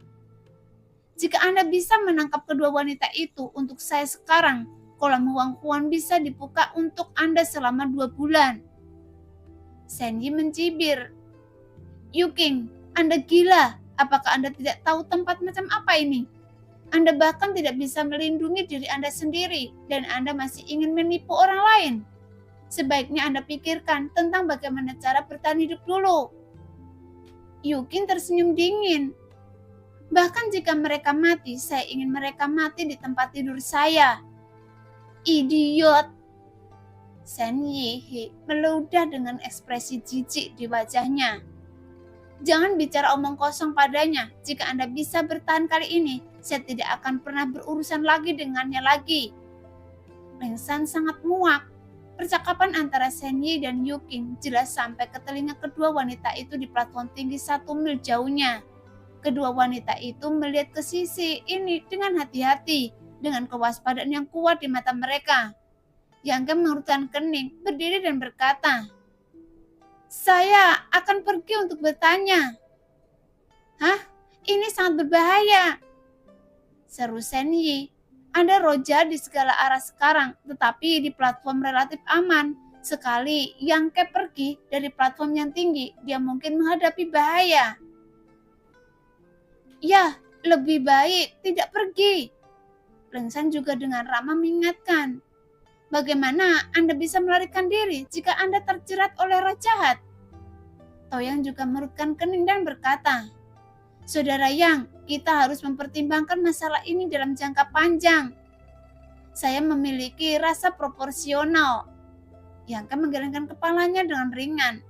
Jika Anda bisa menangkap kedua wanita itu untuk saya sekarang, kolam Huang bisa dibuka untuk Anda selama 2 bulan. Senji mencibir. Yuking, Anda gila. Apakah Anda tidak tahu tempat macam apa ini? Anda bahkan tidak bisa melindungi diri Anda sendiri dan Anda masih ingin menipu orang lain. Sebaiknya Anda pikirkan tentang bagaimana cara bertahan hidup dulu. Yuking tersenyum dingin. Bahkan jika mereka mati, saya ingin mereka mati di tempat tidur saya. Idiot. Sen Yihi meludah dengan ekspresi jijik di wajahnya. Jangan bicara omong kosong padanya. Jika Anda bisa bertahan kali ini, saya tidak akan pernah berurusan lagi dengannya lagi. Leng San sangat muak. Percakapan antara Sen Yi dan Yuking jelas sampai ke telinga kedua wanita itu di platform tinggi 1 mil jauhnya. Kedua wanita itu melihat ke sisi ini dengan hati-hati, dengan kewaspadaan yang kuat di mata mereka. Yang mengerutkan kening, berdiri dan berkata, saya akan pergi untuk bertanya. Hah? Ini sangat berbahaya, seru Sen Yi. Ada roh jahat di segala arah sekarang, tetapi di platform relatif aman. Sekali yang pergi dari platform yang tinggi, dia mungkin menghadapi bahaya. Ya, lebih baik tidak pergi. Leng San juga dengan ramah mengingatkan. Bagaimana Anda bisa melarikan diri jika Anda terjerat oleh roh jahat? Toyang juga merutkan kening dan berkata, Saudara Yang, kita harus mempertimbangkan masalah ini dalam jangka panjang. Saya memiliki rasa proporsional. Yang menggelengkan kepalanya dengan ringan.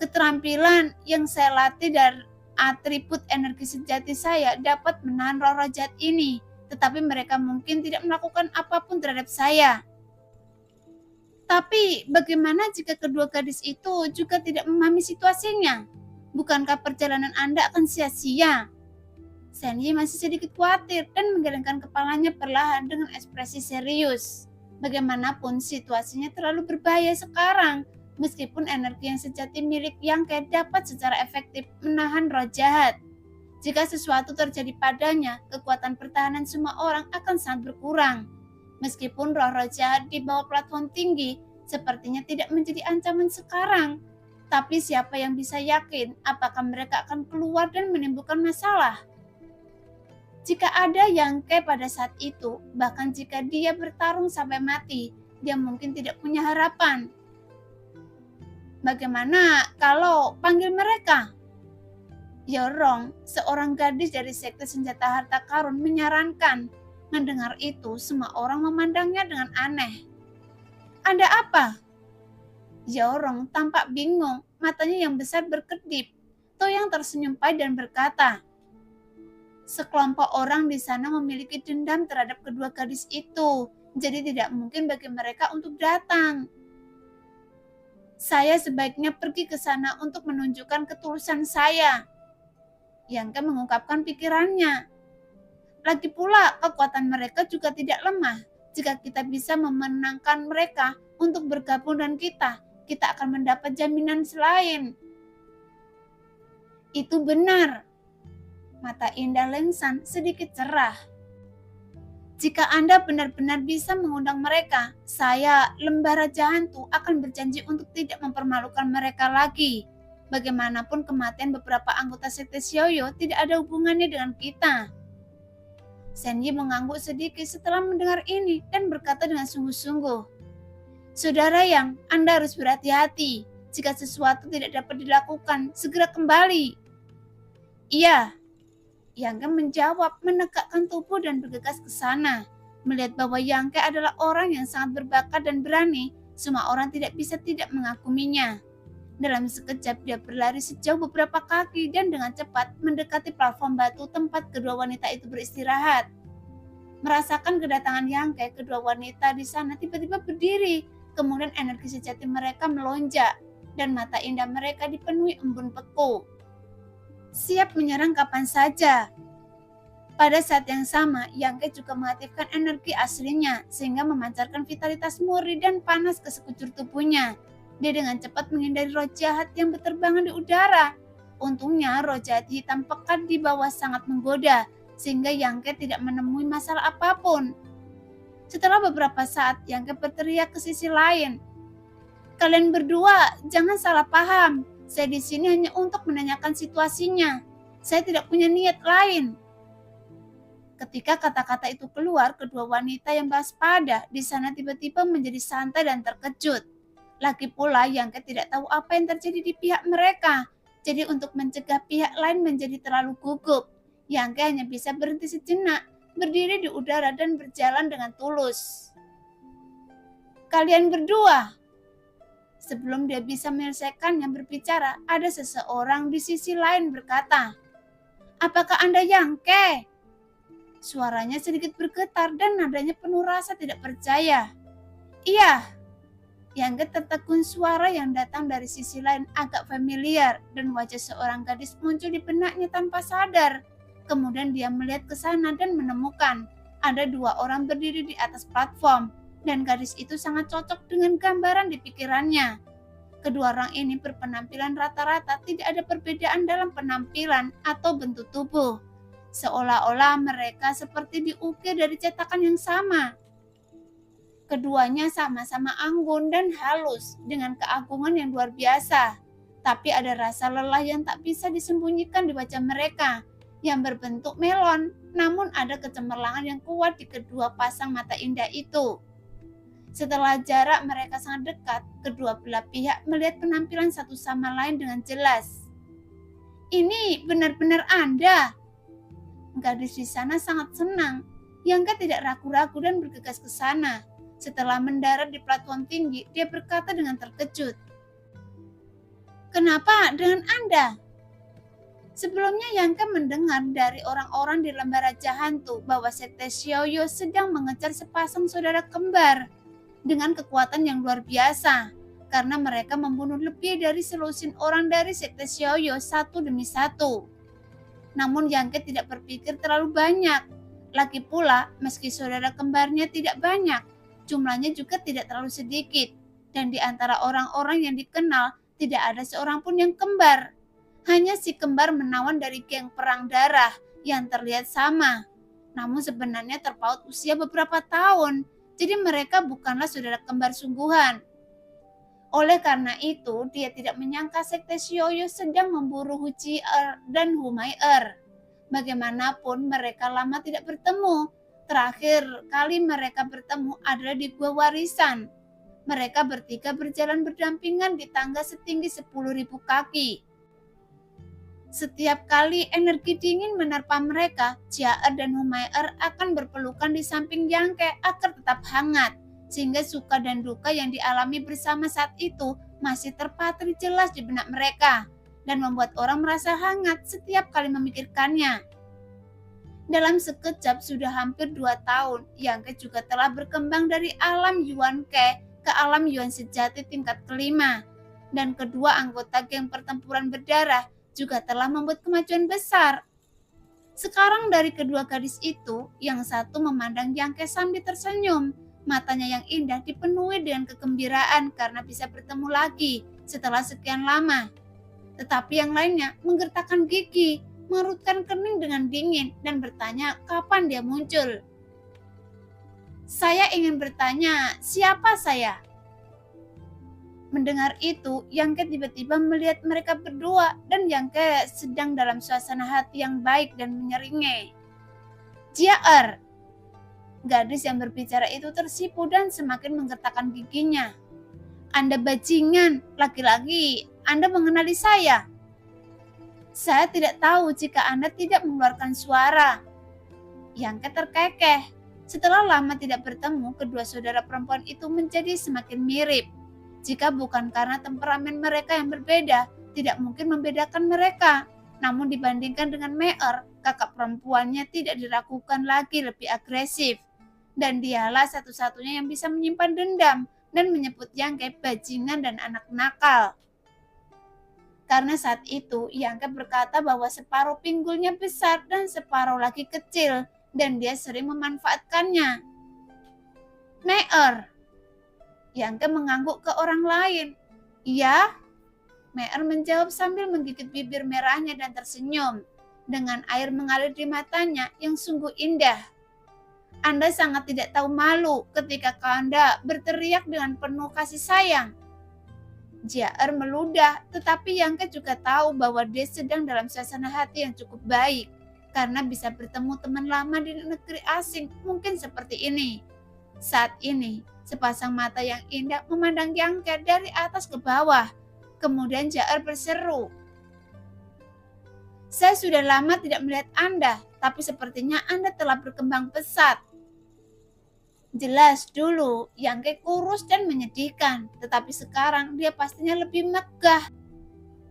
Keterampilan yang saya latih dari atribut energi sejati saya dapat menahan roh-roh jahat ini, tetapi mereka mungkin tidak melakukan apapun terhadap saya. Tapi bagaimana jika kedua gadis itu juga tidak memahami situasinya? Bukankah perjalanan Anda akan sia-sia? Sen Yi masih sedikit khawatir dan menggelengkan kepalanya perlahan dengan ekspresi serius. Bagaimanapun situasinya terlalu berbahaya sekarang, meskipun energi yang sejati milik Yang dapat secara efektif menahan roh jahat. Jika sesuatu terjadi padanya, kekuatan pertahanan semua orang akan sangat berkurang. Meskipun roh-roh jahat di bawah platform tinggi sepertinya tidak menjadi ancaman sekarang, tapi siapa yang bisa yakin apakah mereka akan keluar dan menimbulkan masalah? Jika ada Yang pada saat itu, bahkan jika dia bertarung sampai mati, dia mungkin tidak punya harapan. Bagaimana kalau panggil mereka? Yorong, seorang gadis dari sekte senjata harta karun, menyarankan. Mendengar itu, semua orang memandangnya dengan aneh. Ada apa? Yorong tampak bingung, matanya yang besar berkedip. Toyang tersenyum pahit dan berkata, sekelompok orang di sana memiliki dendam terhadap kedua gadis itu, jadi tidak mungkin bagi mereka untuk datang. Saya sebaiknya pergi ke sana untuk menunjukkan ketulusan saya. Yang mengungkapkan pikirannya. Lagi pula, kekuatan mereka juga tidak lemah. Jika kita bisa memenangkan mereka untuk bergabung dengan kita akan mendapat jaminan selain. Itu benar. Mata Indah Lengsan sedikit cerah. Jika Anda benar-benar bisa mengundang mereka, saya, Lembah Raja Hantu, akan berjanji untuk tidak mempermalukan mereka lagi. Bagaimanapun kematian beberapa anggota sekte Xiaoyu tidak ada hubungannya dengan kita. Senyi mengangguk sedikit setelah mendengar ini dan berkata dengan sungguh-sungguh, Saudara Yang, Anda harus berhati-hati. Jika sesuatu tidak dapat dilakukan, segera kembali. Iya. Yangke menjawab, menegakkan tubuh dan bergegas ke sana. Melihat bahwa Yangke adalah orang yang sangat berbakat dan berani, semua orang tidak bisa tidak mengaguminya. Dalam sekejap dia berlari sejauh beberapa kaki dan dengan cepat mendekati platform batu tempat kedua wanita itu beristirahat. Merasakan kedatangan Yangke, kedua wanita di sana tiba-tiba berdiri, kemudian energi sejati mereka melonjak dan mata indah mereka dipenuhi embun beku. Siap menyerang kapan saja. Pada saat yang sama, Yangke juga mengaktifkan energi aslinya sehingga memancarkan vitalitas murni dan panas ke sekujur tubuhnya. Dia dengan cepat menghindari roh jahat yang berterbangan di udara. Untungnya roh jahat hitam pekat di bawah sangat menggoda sehingga Yangke tidak menemui masalah apapun. Setelah beberapa saat, Yangke berteriak ke sisi lain. Kalian berdua, jangan salah paham. Saya di sini hanya untuk menanyakan situasinya. Saya tidak punya niat lain. Ketika kata-kata itu keluar, kedua wanita yang waspada di sana tiba-tiba menjadi santai dan terkejut. Lagi pula Yangke tidak tahu apa yang terjadi di pihak mereka. Jadi untuk mencegah pihak lain menjadi terlalu gugup, Yangke hanya bisa berhenti sejenak, berdiri di udara dan berjalan dengan tulus. Kalian berdua. Sebelum dia bisa menyelesaikan yang berbicara, ada seseorang di sisi lain berkata, Apakah Anda Yangke? Suaranya sedikit bergetar dan nadanya penuh rasa tidak percaya. Iya. Yangke tertegun suara yang datang dari sisi lain agak familiar dan wajah seorang gadis muncul di benaknya tanpa sadar. Kemudian dia melihat ke sana dan menemukan ada dua orang berdiri di atas platform. Dan gadis itu sangat cocok dengan gambaran di pikirannya. Kedua orang ini berpenampilan rata-rata, tidak ada perbedaan dalam penampilan atau bentuk tubuh. Seolah-olah mereka seperti diukir dari cetakan yang sama. Keduanya sama-sama anggun dan halus dengan keagungan yang luar biasa. Tapi ada rasa lelah yang tak bisa disembunyikan di wajah mereka yang berbentuk melon, namun ada kecemerlangan yang kuat di kedua pasang mata indah itu. Setelah jarak mereka sangat dekat, kedua belah pihak melihat penampilan satu sama lain dengan jelas. Ini benar-benar Anda. Gadis di sana sangat senang. Yangke tidak ragu-ragu dan bergegas ke sana. Setelah mendarat di platform tinggi, dia berkata dengan terkejut. Kenapa dengan Anda? Sebelumnya Yangke mendengar dari orang-orang di Lembah Raja Hantu bahwa sekte Xiaoyu sedang mengejar sepasang saudara kembar dengan kekuatan yang luar biasa, karena mereka membunuh lebih dari selusin orang dari sekte Xiaoyu satu demi satu. Namun Yangke tidak berpikir terlalu banyak. Lagi pula, meski saudara kembarnya tidak banyak, jumlahnya juga tidak terlalu sedikit. Dan di antara orang-orang yang dikenal, tidak ada seorang pun yang kembar. Hanya si kembar menawan dari geng perang darah yang terlihat sama. Namun sebenarnya terpaut usia beberapa tahun. Jadi mereka bukanlah saudara kembar sungguhan. Oleh karena itu, dia tidak menyangka sekte Xiaoyu sedang memburu Hu Ji-er dan Hu Mai-er. Bagaimanapun mereka lama tidak bertemu. Terakhir kali mereka bertemu adalah di Gua Warisan. Mereka bertiga berjalan berdampingan di tangga setinggi 10.000 kaki. Setiap kali energi dingin menerpa mereka, Jia-er dan Hu Mai-er akan berpelukan di samping Yangke agar tetap hangat, sehingga suka dan duka yang dialami bersama saat itu masih terpatri jelas di benak mereka, dan membuat orang merasa hangat setiap kali memikirkannya. Dalam sekejap sudah hampir 2 tahun, Yangke juga telah berkembang dari alam Yuan Ke ke alam Yuan sejati tingkat kelima, dan kedua anggota geng pertempuran berdarah juga telah membuat kemajuan besar. Sekarang dari kedua gadis itu, yang satu memandang Yangke sambil tersenyum, matanya yang indah dipenuhi dengan kegembiraan karena bisa bertemu lagi setelah sekian lama. Tetapi yang lainnya menggertakkan gigi, mengerutkan kening dengan dingin, dan bertanya kapan dia muncul. Saya ingin bertanya, siapa saya? Mendengar itu, Yang Ke tiba-tiba melihat mereka berdua dan Yang Ke sedang dalam suasana hati yang baik dan menyeringai. Jia-er. Gadis yang berbicara itu tersipu dan semakin menggertakkan giginya. Anda bajingan, laki-laki, Anda mengenali saya. Saya tidak tahu jika Anda tidak mengeluarkan suara. Yang Ke terkekeh. Setelah lama tidak bertemu, kedua saudara perempuan itu menjadi semakin mirip. Jika bukan karena temperamen mereka yang berbeda, tidak mungkin membedakan mereka. Namun dibandingkan dengan Me'er, kakak perempuannya tidak diragukan lagi lebih agresif. Dan dialah satu-satunya yang bisa menyimpan dendam dan menyebut Yang Ke bajingan dan anak nakal. Karena saat itu, Yang Ke berkata bahwa separuh pinggulnya besar dan separuh lagi kecil, dan dia sering memanfaatkannya. Me'er. Yang Ke mengangguk ke orang lain. Iya? Me'er menjawab sambil menggigit bibir merahnya dan tersenyum. Dengan air mengalir di matanya yang sungguh indah. Anda sangat tidak tahu malu ketika Anda berteriak dengan penuh kasih sayang. Jia-er meludah, tetapi Yang Ke juga tahu bahwa dia sedang dalam suasana hati yang cukup baik. Karena bisa bertemu teman lama di negeri asing mungkin seperti ini. Saat ini, sepasang mata yang indah memandang Yang Ke dari atas ke bawah. Kemudian Jia-er berseru. Saya sudah lama tidak melihat Anda, tapi sepertinya Anda telah berkembang pesat. Jelas dulu Yang Ke kurus dan menyedihkan, tetapi sekarang dia pastinya lebih megah.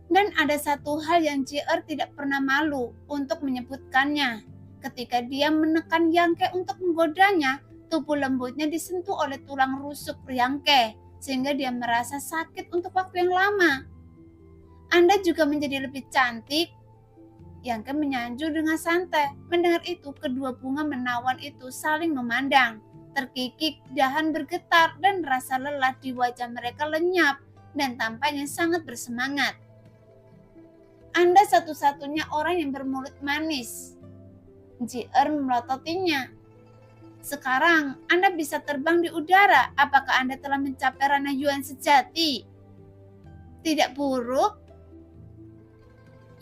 Dan ada satu hal yang Jia-er tidak pernah malu untuk menyebutkannya. Ketika dia menekan Yang Ke untuk menggodanya, tubuh lembutnya disentuh oleh tulang rusuk Yang Ke, sehingga dia merasa sakit untuk waktu yang lama. Anda juga menjadi lebih cantik. Yang Ke menyanjung dengan santai. Mendengar itu, kedua bunga menawan itu saling memandang. Terkikik, dahan bergetar, dan rasa lelah di wajah mereka lenyap, dan tampaknya sangat bersemangat. Anda satu-satunya orang yang bermulut manis. Jia-er memelototinya. Sekarang Anda bisa terbang di udara. Apakah Anda telah mencapai ranah Yuan sejati? Tidak buruk.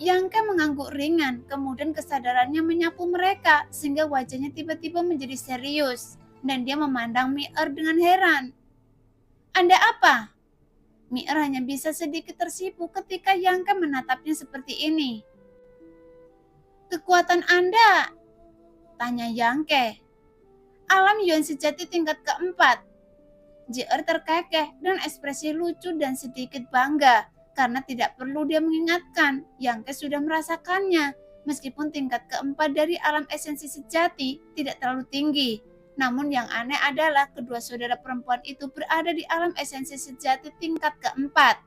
Yang Ke mengangguk ringan, kemudian kesadarannya menyapu mereka sehingga wajahnya tiba-tiba menjadi serius dan dia memandang Me'er dengan heran. Anda apa? Me'er hanya bisa sedikit tersipu ketika Yang Ke menatapnya seperti ini. Kekuatan Anda? Tanya Yang Ke. Alam Yuan sejati tingkat keempat. Jia-er terkekeh dan ekspresi lucu dan sedikit bangga karena tidak perlu dia mengingatkan, Yang Ke sudah merasakannya meskipun tingkat keempat dari alam esensi sejati tidak terlalu tinggi. Namun yang aneh adalah kedua saudara perempuan itu berada di alam esensi sejati tingkat keempat.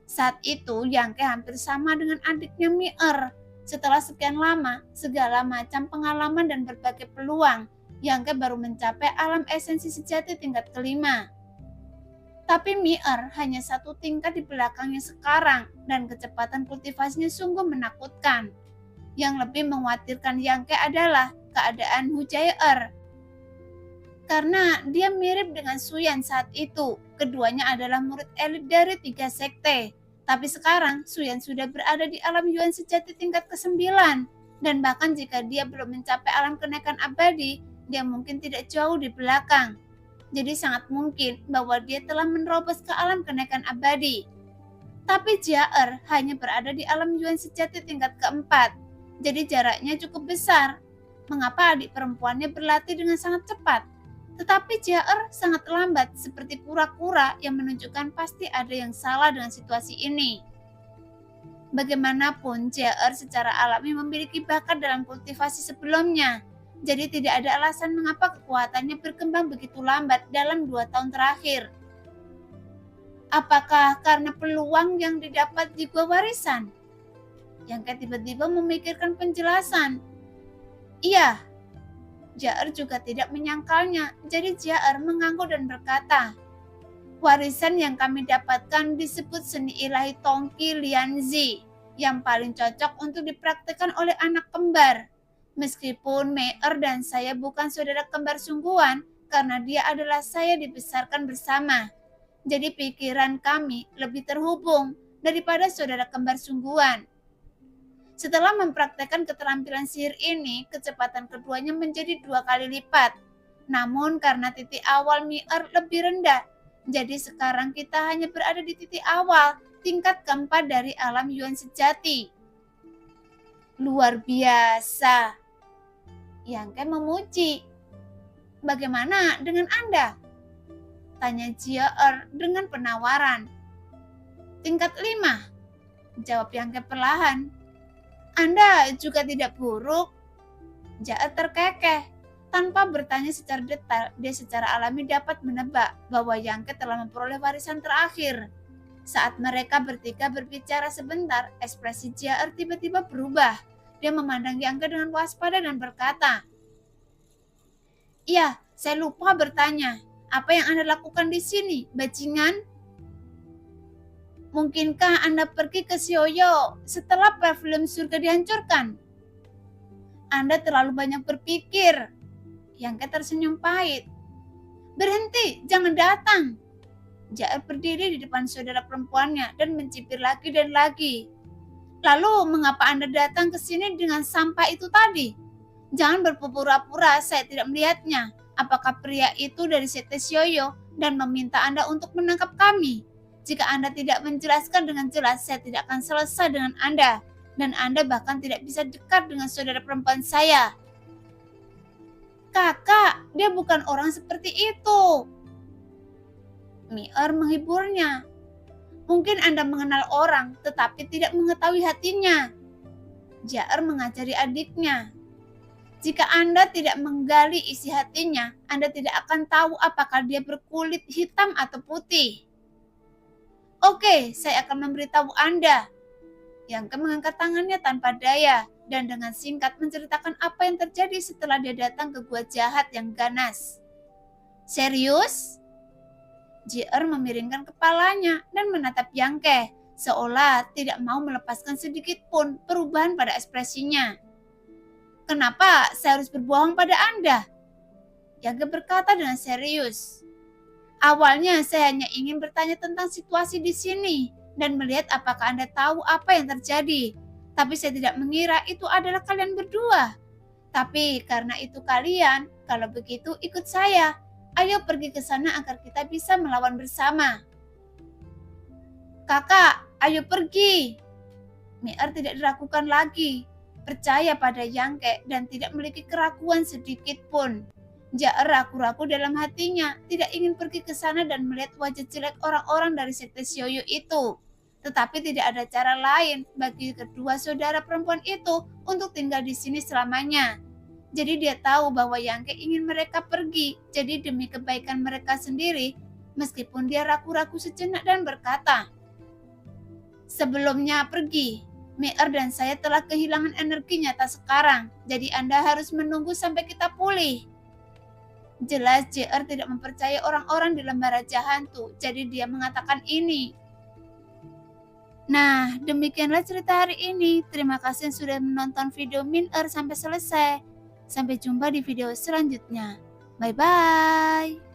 Saat itu Yang Ke hampir sama dengan adiknya Me'er. Setelah sekian lama, segala macam pengalaman dan berbagai peluang, Yang Ke baru mencapai alam esensi sejati tingkat kelima. Tapi Me'er hanya satu tingkat di belakangnya sekarang dan kecepatan kultivasinya sungguh menakutkan. Yang lebih mengkhawatirkan Yang Ke adalah keadaan Hu Jia-er. Karena dia mirip dengan Suyan saat itu, keduanya adalah murid elit dari 3 sekte. Tapi sekarang Suyan sudah berada di alam Yuan sejati tingkat ke-9. Dan bahkan jika dia belum mencapai alam kenaikan abadi, dia mungkin tidak jauh di belakang. Jadi sangat mungkin bahwa dia telah menerobos ke alam kenaikan abadi. Tapi Jia-er hanya berada di alam Yuan sejati tingkat keempat. Jadi jaraknya cukup besar. Mengapa adik perempuannya berlatih dengan sangat cepat? Tetapi Jia-er sangat lambat seperti kura-kura yang menunjukkan pasti ada yang salah dengan situasi ini. Bagaimanapun Jia-er secara alami memiliki bakat dalam kultivasi sebelumnya. Jadi tidak ada alasan mengapa kekuatannya berkembang begitu lambat dalam 2 tahun terakhir. Apakah karena peluang yang didapat di gua warisan? Yang Ke tiba-tiba memikirkan penjelasan. Iya. Jia-er juga tidak menyangkalnya, jadi Jia-er mengangguk dan berkata, Warisan yang kami dapatkan disebut seni ilahi Tongqi Lianzi yang paling cocok untuk dipraktikkan oleh anak kembar. Meskipun Mei'er dan saya bukan saudara kembar sungguhan, karena dia adalah saya dibesarkan bersama. Jadi pikiran kami lebih terhubung daripada saudara kembar sungguhan. Setelah mempraktekkan keterampilan sihir ini, kecepatan keduanya menjadi 2 kali lipat. Namun karena titik awal Mei'er lebih rendah, jadi sekarang kita hanya berada di titik awal, tingkat keempat dari alam Yuan sejati. Luar biasa. Yang memuji. Bagaimana dengan Anda? Tanya Jier dengan penawaran. Tingkat 5. Jawab Yang perlahan. Anda juga tidak buruk. Jier terkekeh. Tanpa bertanya secara detail, dia secara alami dapat menebak bahwa Yang telah memperoleh warisan terakhir. Saat mereka bertiga berbicara sebentar, ekspresi Jier tiba-tiba berubah. Dia memandang Yang dengan waspada dan berkata, "Iya, saya lupa bertanya. Apa yang Anda lakukan di sini, bajingan? Mungkinkah Anda pergi ke Sioyo setelah pavilion surga dihancurkan? Anda terlalu banyak berpikir." Yang tersenyum pahit. "Berhenti, jangan datang." Jier berdiri di depan saudara perempuannya dan mencibir lagi dan lagi. "Lalu mengapa Anda datang ke sini dengan sampah itu tadi? Jangan berpura-pura saya tidak melihatnya. Apakah pria itu dari Sekte Sioyo dan meminta Anda untuk menangkap kami? Jika Anda tidak menjelaskan dengan jelas, saya tidak akan selesai dengan Anda. Dan Anda bahkan tidak bisa dekat dengan saudara perempuan saya." "Kakak, dia bukan orang seperti itu." Mei'er menghiburnya. "Mungkin Anda mengenal orang, tetapi tidak mengetahui hatinya." Jier mengajari adiknya. "Jika Anda tidak menggali isi hatinya, Anda tidak akan tahu apakah dia berkulit hitam atau putih." "Oke, saya akan memberitahu Anda." Yang mengangkat tangannya tanpa daya dan dengan singkat menceritakan apa yang terjadi setelah dia datang ke gua jahat yang ganas. "Serius?" Jier memiringkan kepalanya dan menatap Yangke, seolah tidak mau melepaskan sedikit pun perubahan pada ekspresinya. "Kenapa saya harus berbohong pada Anda?" Yangke berkata dengan serius. "Awalnya saya hanya ingin bertanya tentang situasi di sini dan melihat apakah Anda tahu apa yang terjadi. Tapi saya tidak mengira itu adalah kalian berdua. Tapi karena itu kalian, kalau begitu ikut saya. Ayo pergi ke sana agar kita bisa melawan bersama." "Kakak, ayo pergi." Mei'er tidak diragukan lagi, percaya pada Yangke dan tidak memiliki keraguan sedikit pun. Jier ragu-ragu dalam hatinya, tidak ingin pergi ke sana dan melihat wajah jelek orang-orang dari Sekte Sioyo itu. Tetapi tidak ada cara lain bagi kedua saudara perempuan itu untuk tinggal di sini selamanya. Jadi dia tahu bahwa Yangke ingin mereka pergi, jadi demi kebaikan mereka sendiri, meskipun dia ragu-ragu sejenak dan berkata, "Sebelumnya pergi, Mei'er dan saya telah kehilangan energi nyata sekarang, jadi Anda harus menunggu sampai kita pulih." Jelas Jier tidak mempercayai orang-orang di lembah Raja Hantu, jadi dia mengatakan ini. Nah, demikianlah cerita hari ini. Terima kasih sudah menonton video Mei'er sampai selesai. Sampai jumpa di video selanjutnya. Bye-bye.